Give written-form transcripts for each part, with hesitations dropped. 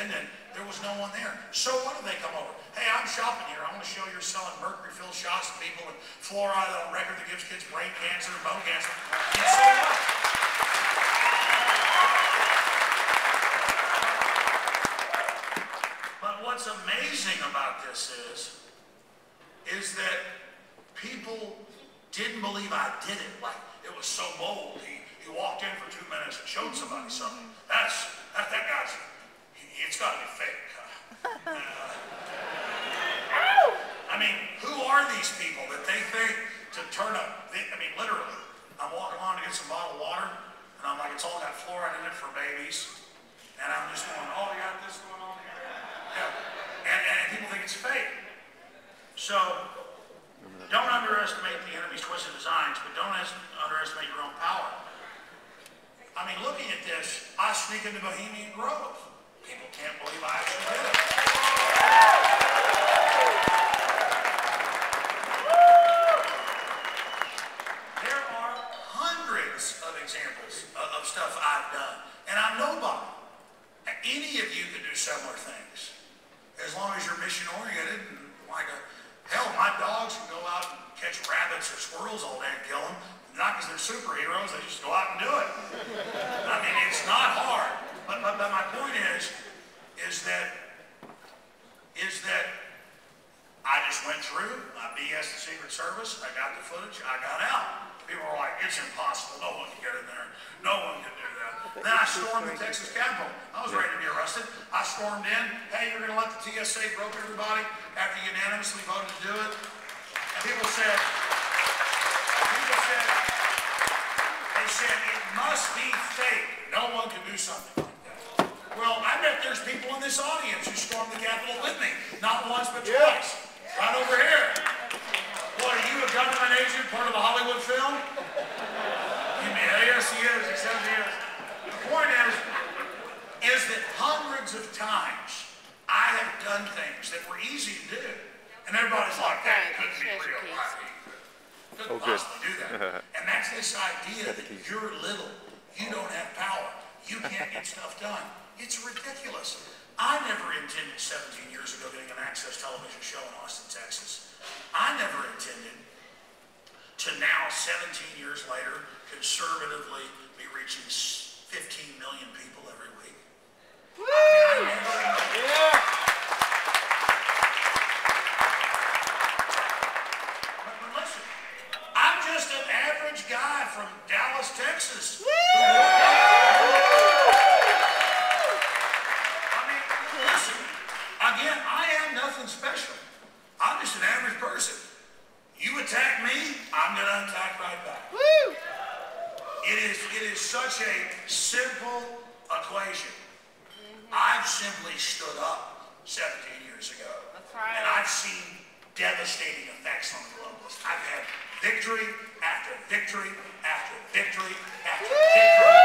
in, and there was no one there. So what did they come over? Hey, I'm shopping here. I want to show you're selling mercury-filled shots to people with fluoride on record that gives kids brain cancer and bone cancer. And so what? But what's amazing about this is that people didn't believe I did it. Like, it was so bold. He walked in for 2 minutes and showed somebody something. That guy's, it's got to be fake. I mean, who are these people that they think to turn up? I mean, literally, I'm walking along to get some bottled water, and I'm like, it's all got fluoride in it for babies. And I'm just going, oh, you got this going on here? Yeah. And people think it's fake. So, don't underestimate the enemy's twisted designs, but don't underestimate your own power. I mean, looking at this, I sneak into Bohemian Grove. People can't believe I actually did it. There are hundreds of examples of stuff I've done, and I'm nobody. Any of you can do similar things, as long as you're mission-oriented and like a, hell, my dogs can go out and catch rabbits or squirrels all day and kill them. Not because they're superheroes, they just go out and do it. I mean, it's not hard. But my point is that I just went through, I BS the Secret Service, I got the footage, I got out. People were like, it's impossible, no one can get in there, no one can do that. Then I stormed the Texas Capitol. I was ready to be arrested. I stormed in, hey, you're gonna let the TSA grope everybody after you unanimously voted to do it? And people said, they said, it must be fake. No one can do something like that. Well, I bet there's people in this audience who stormed the Capitol with me. Not once, but twice. Right over here. What, are you a government agent, part of a Hollywood film? Yes, he is. He says he is. The point is that hundreds of times I have done things that were easy to do. And everybody's like, that couldn't be real. Couldn't possibly do that. And that's this idea that you're little, you don't have power, you can't get stuff done. It's ridiculous. I never intended 17 years ago getting an access television show in Austin, Texas. I never intended to now, 17 years later, conservatively be reaching 15 million people every week. Woo! Guy from Dallas, Texas. I mean, listen, again, I am nothing special. I'm just an average person. You attack me, I'm going to attack right back. Woo! It is such a simple equation. I've simply stood up 17 years ago. That's right. And I've seen devastating effects on the globalists. I've had victory after victory after victory after victory.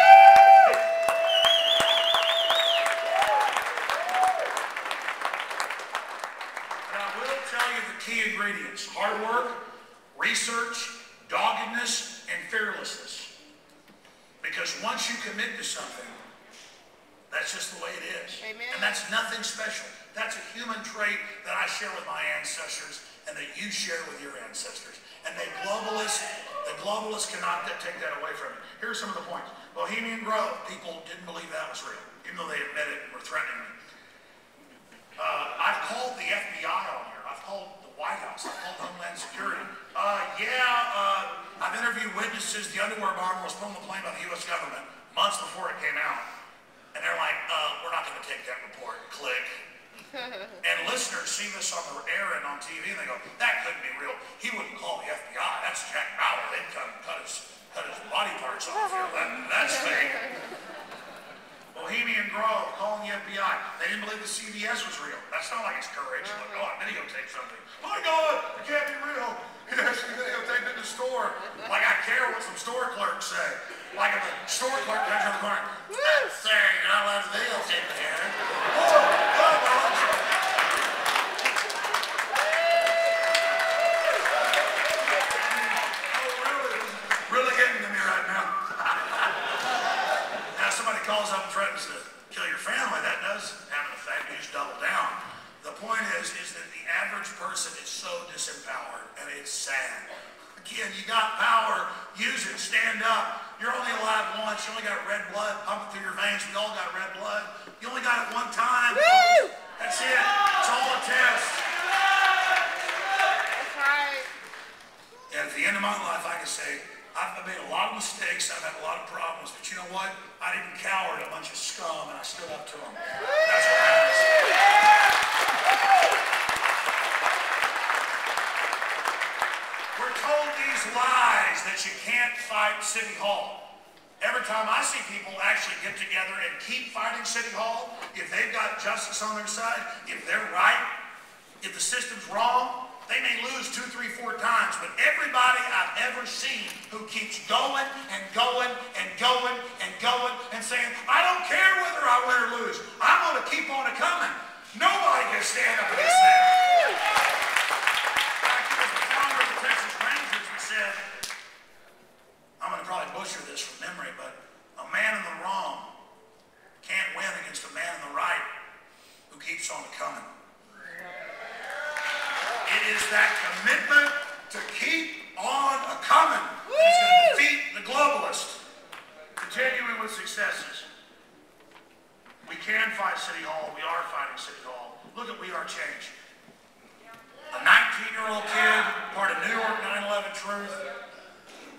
And I will tell you the key ingredients: hard work, research, doggedness, and fearlessness. Because once you commit to something, that's just the way it is. Amen. And that's nothing special. That's a human trait that I share with my ancestors and that you share with your ancestors. And the globalists cannot take that away from you. Here are some of the points. Bohemian Grove, people didn't believe that was real, even though they admitted it and were threatening me. I've called the FBI on here. I've called the White House. I've called Homeland Security. I've interviewed witnesses. The underwear bomber was put on the plane by the U.S. government months before it came out. And they're like, we're not going to take that report. Click. And listeners see this on the air and on TV, and they go, that couldn't be real. He wouldn't call the FBI. That's Jack Bauer. They'd come and cut his body parts off here. That's fake. Bohemian Grove, calling the FBI. They didn't believe the CBS was real. That's not like it's courage. Like, oh, I'm videotape something. My God, it can't be real. Yes, you videotape it in the store. Like I care what some store clerks say. Like if the store clerk comes around the corner, sorry, you're not allowed to videotape it here. Really getting to me right now. Now somebody calls up and threatens to kill your family, that does have an effect. average person is so disempowered, and it's sad. Again, you got power, use it, stand up. You're only alive once. You only got red blood pumping through your veins. We all got red blood. You only got it one time. Woo! That's it. It's all a test. That's right. And at the end of my life, I can say, I've made a lot of mistakes. I've had a lot of problems. But you know what? I didn't cower to a bunch of scum, and I stood up to them. That's what matters. We're told these lies that you can't fight City Hall. Every time I see people actually get together and keep fighting City Hall, if they've got justice on their side, if they're right, if the system's wrong, they may lose 2, 3, 4 times, but everybody I've ever seen who keeps going and going and going and going and saying, I don't care whether I win or lose, I'm going to keep on it coming. Nobody can stand up against that. It was the founder of the Texas Rangers that said, I'm going to probably butcher this from memory, but a man in the wrong can't win against a man in the right who keeps on coming. It is that commitment to keep on coming that is going to defeat the globalist. Continuing with successes. We can fight City Hall. We are fighting City Hall. Look at We Are Change. A 19-year-old kid, part of New York 9/11 Truth.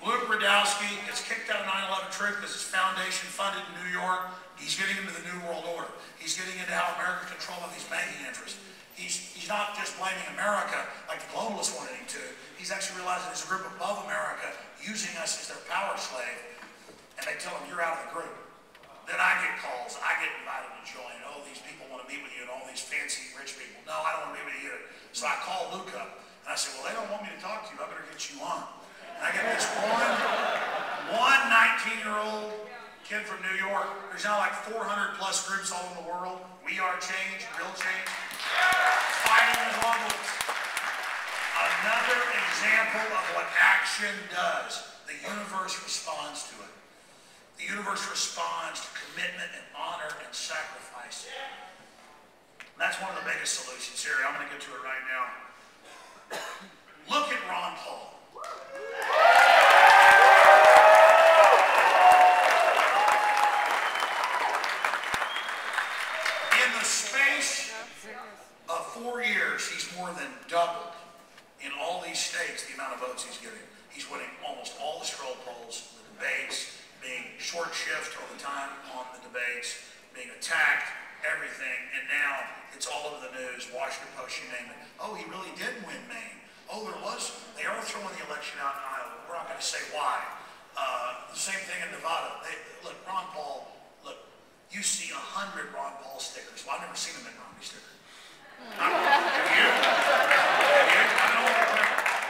Luke Radowski gets kicked out of 9/11 Truth because his foundation funded in New York. He's getting into the New World Order. He's getting into how America controls these banking interests. He's not just blaming America like the globalists wanted him to. He's actually realizing there's a group above America using us as their power slave, and they tell him, you're out of the group. Then I get calls. I get invited to join. Oh, these people want to meet with you, and all these fancy rich people. No, I don't want to meet with you either. So I call Luke up, and I say, well, they don't want me to talk to you. I better get you on. And I get this one 19-year-old kid from New York. There's now like 400 plus groups all over the world. We Are Change, Real Change. Fighting the globalists. Another example of what action does. The universe responds to it. The universe responds to commitment and honor and sacrifice. And that's one of the biggest solutions here. I'm going to get to it right now. Look at Ron Paul. In the space of 4 years, he's more than doubled in all these states the amount of votes he's getting. He's winning almost all the straw polls, the debates, being short shift all the time on the debates, being attacked, everything, and now it's all over the news, Washington Post, you name it. Oh, he really did win Maine. Oh, they are throwing the election out in Iowa. We're not going to say why. The same thing in Nevada. Look, Ron Paul, look, you see 100 Ron Paul stickers. Well, I've never seen a Mitt Romney sticker. Have you?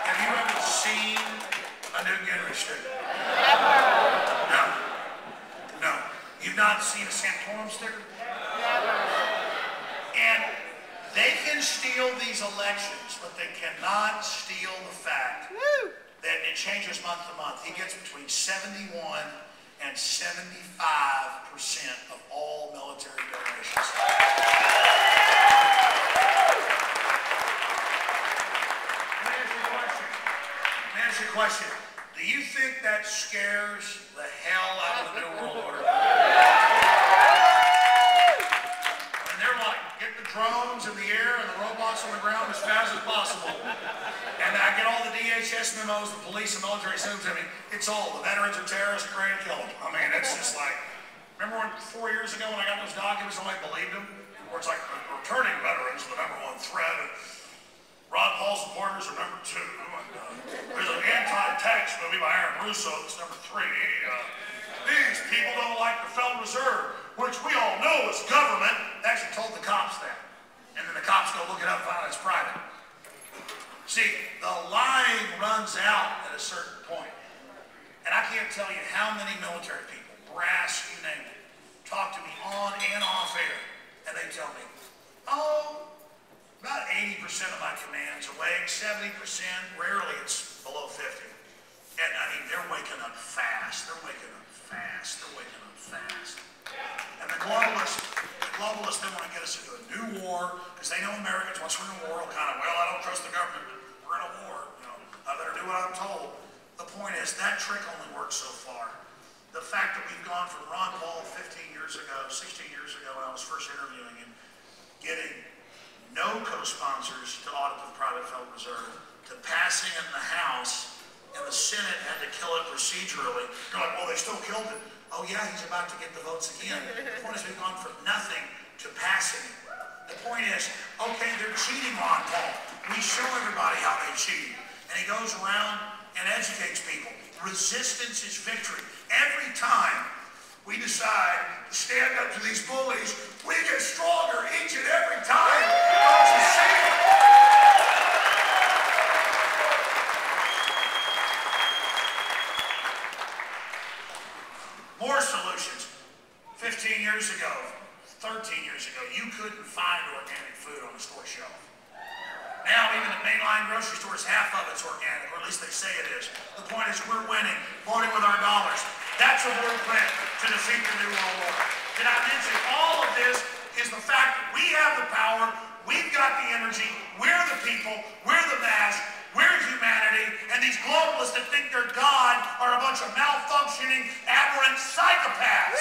Have you ever seen a Newt Gingrich sticker? No. No. You've not seen a Santorum sticker? Never. And they can steal these elections, but they cannot steal the fact that it changes month to month. He gets between 71 and 75% of all military donations. Let me ask you a question. Do you think that scares the hell out of the New World Order? And they're like, get the drones in the air and the robots on the ground as fast as possible. And I get all the DHS memos, the police and military send to me. It's all, the veterans are terrorists, we're ready to kill them. I mean, it's just like, remember 4 years ago when I got those documents, nobody believed them? Where it's like, returning veterans are the #1 threat. And Ron Paul supporters are #2. There's an anti-tax movie by Aaron Russo that's #3. These people don't like the Federal Reserve, which we all know is government. They actually told the cops that. And then the cops go look it up and find out it's private. See, the lying runs out at a certain point. And I can't tell you how many military people, brass, you name it, talk to me on and off air. And they tell me, oh, about 80% of my command's awake, 70%, rarely it's below 50. And I mean, they're waking up fast. They're waking up fast. They're waking up fast. And the globalists then want to get us into a new war, because they know Americans, once we're in a war, will kind of, well, I don't trust the government, we're in a war, you know, I better do what I'm told. The point is, that trick only works so far. The fact that we've gone from Ron Paul 15 years ago, 16 years ago when I was first interviewing him, getting no co-sponsors to audit the private Federal Reserve, to passing it in the House, and the Senate had to kill it procedurally. You're like, well, they still killed it. Oh yeah, he's about to get the votes again. The point is, we've gone from nothing to passing it. The point is, okay, they're cheating, Ron Paul. We show everybody how they cheat. And he goes around and educates people. Resistance is victory. Every time we decide to stand up to these bullies, we get stronger each and every time. Don't you see it? More solutions. 15 years ago, 13 years ago, you couldn't find organic food on the store shelf. Now, even the mainline grocery stores, half of it's organic, or at least they say it is. The point is, we're winning, voting with our dollars. That's a blueprint to defeat the New World Order. Did I mention all of this is the fact that we have the power, we've got the energy, we're the people, we're the mass, we're humanity, and these globalists that think they're God are a bunch of malfunctioning, aberrant psychopaths.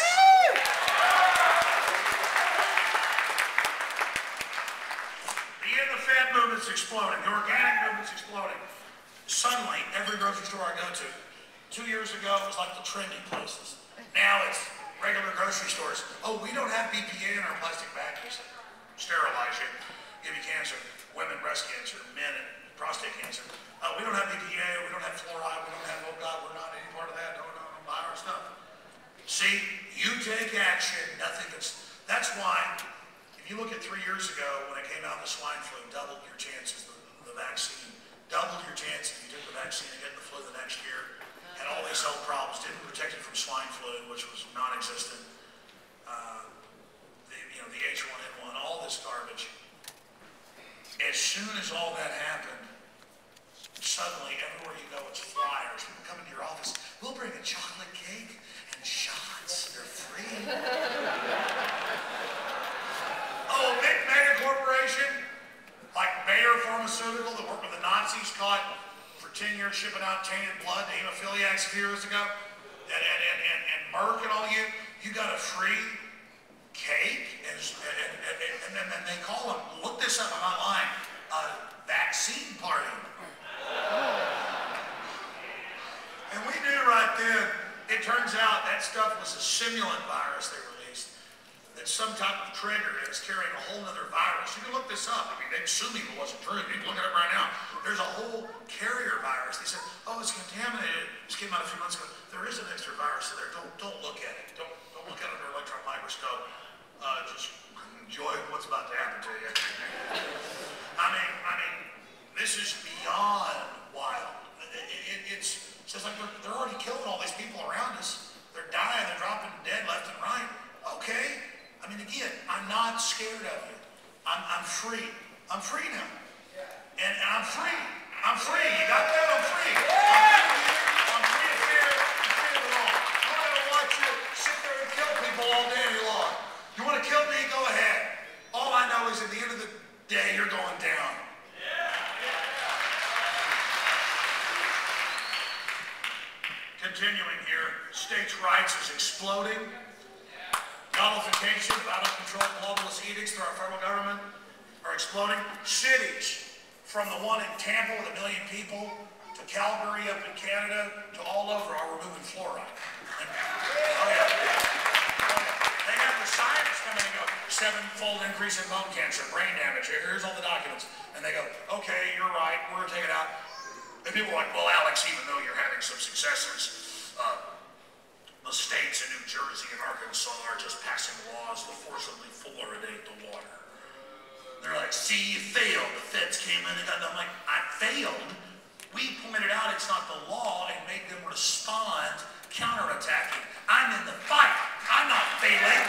The Fed movement's exploding. The organic movement's exploding. Suddenly, every grocery store I go to, 2 years ago, it was like the trendy places. Now it's regular grocery stores. Oh, we don't have BPA in our plastic bags. Sterilize you, give you cancer. Women, breast cancer. Men, prostate cancer. We don't have BPA, we don't have fluoride, we don't have, oh God, we're not any part of that. Don't buy our stuff. See, you take action, nothing gets, that's why, if you look at 3 years ago when it came out, the swine flu doubled your chances, the vaccine. Doubled your chances if you took the vaccine and get the flu the next year. Had all these health problems, didn't protect you from swine flu, which was non-existent. The H1N1, all this garbage. As soon as all that happened, suddenly everywhere you go, it's flyers. People come into your office, we'll bring a chocolate cake and shots. They're free. Oh, a big mega corporation like Bayer Pharmaceutical that worked with the Nazis, caught for 10 years shipping out tainted blood to hemophiliacs a few years ago, and Merck and all you got a free cake, and then they call them, look this up, I'm not lying, a vaccine party. And we knew right then, it turns out that stuff was a simulant virus they released. That's some type of trigger, and it's carrying a whole other virus. You can look this up. I mean, they'd sue me if it wasn't true. You can look it up right now. There's a whole carrier virus. They said, oh, it's contaminated. This came out a few months ago. There is an extra virus in there. Don't look at it. Don't look at it under an electron microscope. Just enjoy what's about to happen to you. I mean, this is beyond wild. It's just like they're already killing all these people around us. They're dying. They're dropping dead left and right. Okay. I mean, again, I'm not scared of you. I'm free. I'm free now. And I'm free. I'm free. You got that? I'm free. I'm free of fear. I'm free of it all. I'm not going to watch you sit there and kill people all day long. You want to kill me? Go ahead. All I know is at the end of the day, you're going down. Continuing here, states' rights is exploding. Nullification of out-of-control globalist edicts through our federal government are exploding. Cities, from the one in Tampa with 1 million people, to Calgary up in Canada, to all over, are removing fluoride. They have the science coming and go, 7-fold increase in bone cancer, brain damage, here's all the documents. And they go, okay, you're right, we're going to take it out. And people are like, well, Alex, even though you're having some successes, the states in New Jersey and Arkansas are just passing laws to forcibly fluoridate the water. They're like, see, you failed. The feds came in and got them. I'm like, I failed? We pointed out it's not the law and made them respond counterattacking. I'm in the fight. I'm not failing.